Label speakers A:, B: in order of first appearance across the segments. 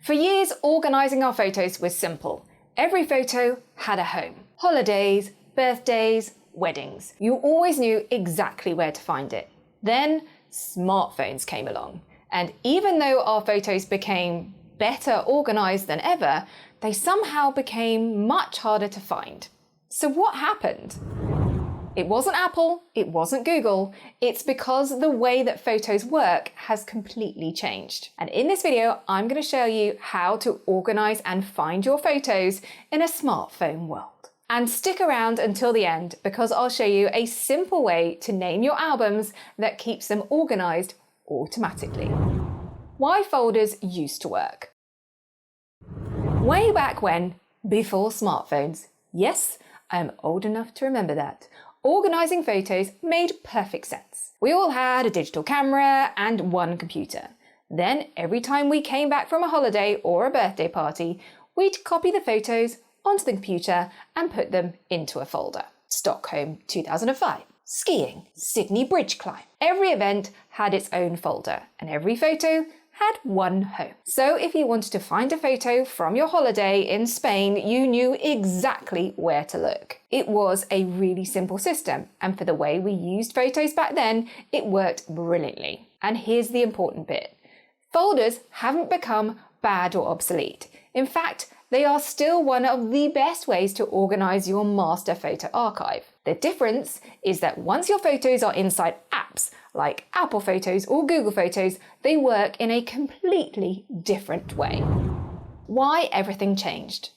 A: For years, organising our photos was simple. Every photo had a home. Holidays, birthdays, weddings. You always knew exactly where to find it. Then smartphones came along. And even though our photos became better organised than ever, they somehow became much harder to find. So what happened? It wasn't Apple, it wasn't Google, it's because the way that photos work has completely changed. And in this video, I'm going to show you how to organise and find your photos in a smartphone world. And stick around until the end because I'll show you a simple way to name your albums that keeps them organised automatically. Why folders used to work. Way back when, before smartphones, yes, I'm old enough to remember that, organising photos made perfect sense. We all had a digital camera and one computer. Then, every time we came back from a holiday or a birthday party, we'd copy the photos onto the computer and put them into a folder. Stockholm 2005, skiing, Sydney bridge climb. Every event had its own folder and every photo had one home. So if you wanted to find a photo from your holiday in Spain, you knew exactly where to look. It was a really simple system, and for the way we used photos back then, it worked brilliantly. And here's the important bit. Folders haven't become bad or obsolete. In fact, they are still one of the best ways to organise your master photo archive. The difference is that once your photos are inside apps like Apple Photos or Google Photos, they work in a completely different way. Why everything changed.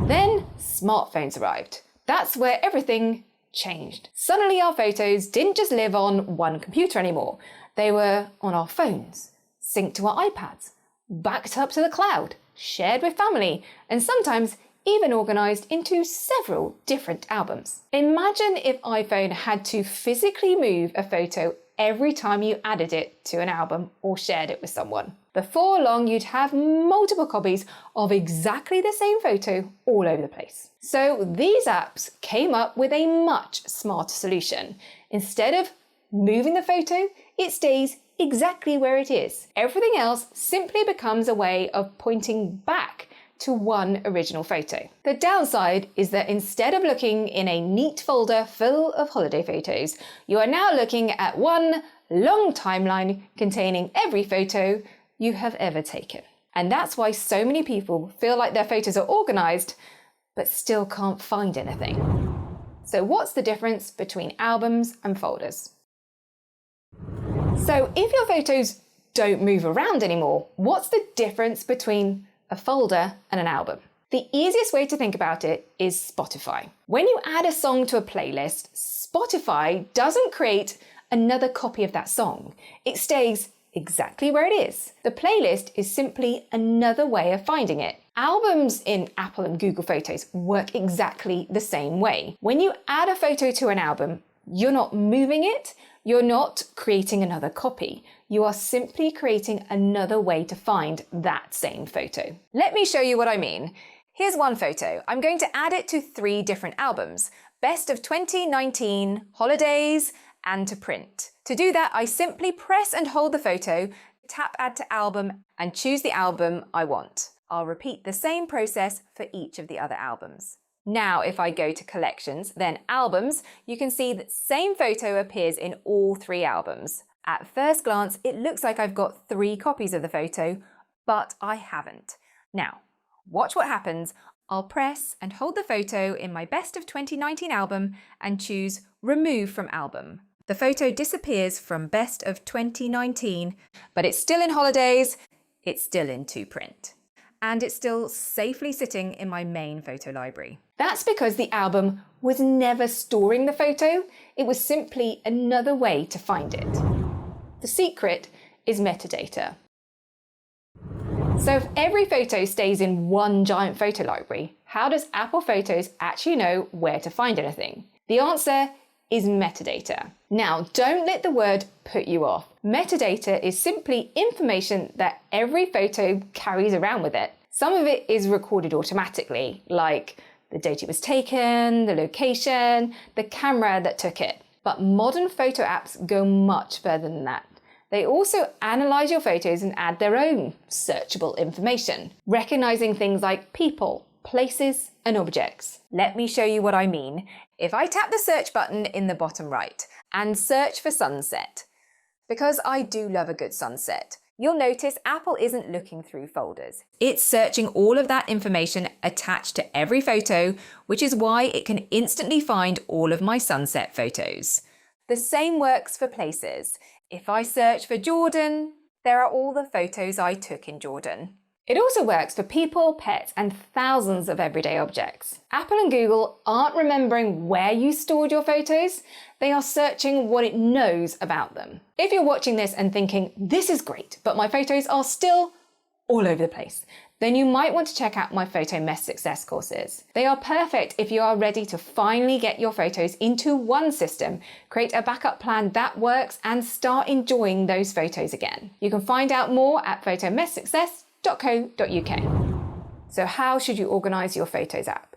A: Then smartphones arrived. That's where everything changed. Suddenly our photos didn't just live on one computer anymore. They were on our phones, synced to our iPads, backed up to the cloud, shared with family, and sometimes even organised into several different albums. Imagine if iPhone had to physically move a photo every time you added it to an album or shared it with someone. Before long, you'd have multiple copies of exactly the same photo all over the place. So these apps came up with a much smarter solution. Instead of moving the photo, it stays exactly where it is. Everything else simply becomes a way of pointing back to one original photo. The downside is that instead of looking in a neat folder full of holiday photos, you are now looking at one long timeline containing every photo you have ever taken. And that's why so many people feel like their photos are organised, but still can't find anything. So what's the difference between albums and folders? So if your photos don't move around anymore, what's the difference between a folder and an album? The easiest way to think about it is Spotify. When you add a song to a playlist, Spotify doesn't create another copy of that song. It stays exactly where it is. The playlist is simply another way of finding it. Albums in Apple and Google Photos work exactly the same way. When you add a photo to an album, you're not moving it, you're not creating another copy. You are simply creating another way to find that same photo. Let me show you what I mean. Here's one photo. I'm going to add it to 3 different albums: Best of 2019, Holidays, and to print. To do that, I simply press and hold the photo, tap Add to Album, and choose the album I want. I'll repeat the same process for each of the other albums. Now, if I go to Collections, then Albums, you can see that same photo appears in all 3 albums. At first glance, it looks like I've got 3 copies of the photo, but I haven't. Now, watch what happens. I'll press and hold the photo in my Best of 2019 album and choose Remove from Album. The photo disappears from Best of 2019, but it's still in Holidays, it's still in To Print, and it's still safely sitting in my main photo library. That's because the album was never storing the photo, it was simply another way to find it. The secret is metadata. So if every photo stays in one giant photo library, how does Apple Photos actually know where to find anything? The answer is metadata. Now, don't let the word put you off. Metadata is simply information that every photo carries around with it. Some of it is recorded automatically, like the date it was taken, the location, the camera that took it. But modern photo apps go much further than that. They also analyze your photos and add their own searchable information, recognizing things like people, places, and objects. Let me show you what I mean. If I tap the search button in the bottom right and search for sunset, because I do love a good sunset, you'll notice Apple isn't looking through folders. It's searching all of that information attached to every photo, which is why it can instantly find all of my sunset photos. The same works for places. If I search for Jordan, there are all the photos I took in Jordan. It also works for people, pets, and thousands of everyday objects. Apple and Google aren't remembering where you stored your photos, they are searching what it knows about them. If you're watching this and thinking, this is great, but my photos are still all over the place, then you might want to check out my Photo Mess Success courses. They are perfect if you are ready to finally get your photos into one system, create a backup plan that works, and start enjoying those photos again. You can find out more at photomesssuccess.co.uk. So how should you organise your Photos app?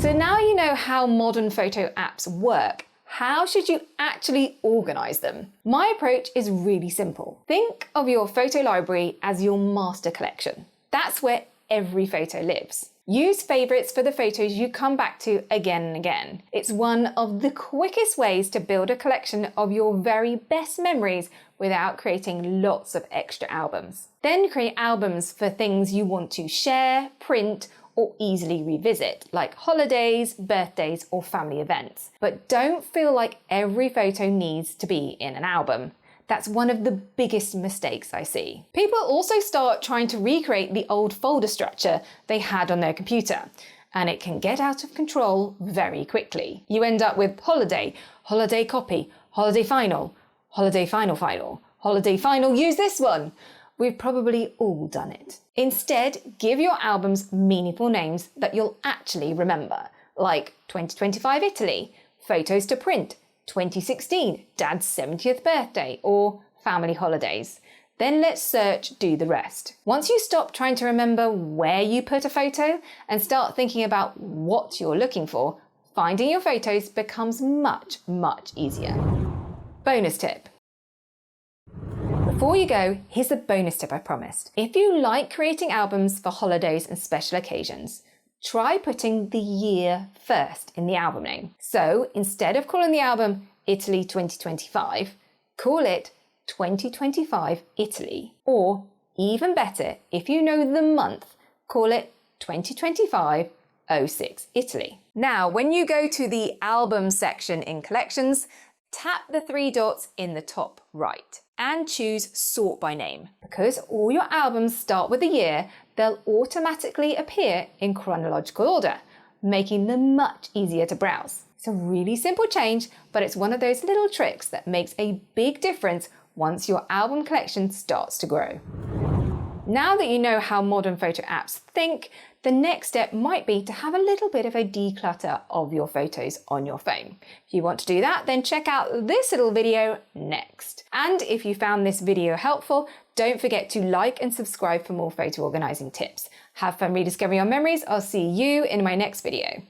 A: So now you know how modern photo apps work, how should you actually organise them? My approach is really simple. Think of your photo library as your master collection. That's where every photo lives. Use favourites for the photos you come back to again and again. It's one of the quickest ways to build a collection of your very best memories without creating lots of extra albums. Then create albums for things you want to share, print, or easily revisit, like holidays, birthdays, or family events. But don't feel like every photo needs to be in an album. That's one of the biggest mistakes I see. People also start trying to recreate the old folder structure they had on their computer, and it can get out of control very quickly. You end up with holiday, holiday copy, holiday final, holiday final final, holiday final, use this one. We've probably all done it. Instead, give your albums meaningful names that you'll actually remember, like 2025 Italy, Photos to Print, 2016 Dad's 70th birthday, or Family Holidays. Then let search do the rest. Once you stop trying to remember where you put a photo and start thinking about what you're looking for, finding your photos becomes much, much easier. Bonus tip. Before you go, here's the bonus tip I promised. If you like creating albums for holidays and special occasions, try putting the year first in the album name. So instead of calling the album Italy 2025, call it 2025 Italy. Or even better, if you know the month, call it 2025-06 Italy. Now, when you go to the album section in collections, tap the three dots in the top right and choose Sort by Name. Because all your albums start with a year, they'll automatically appear in chronological order, making them much easier to browse. It's a really simple change, but it's one of those little tricks that makes a big difference once your album collection starts to grow. Now that you know how modern photo apps think, the next step might be to have a little bit of a declutter of your photos on your phone. If you want to do that, then check out this little video next. And if you found this video helpful, don't forget to like and subscribe for more photo organizing tips. Have fun rediscovering your memories. I'll see you in my next video.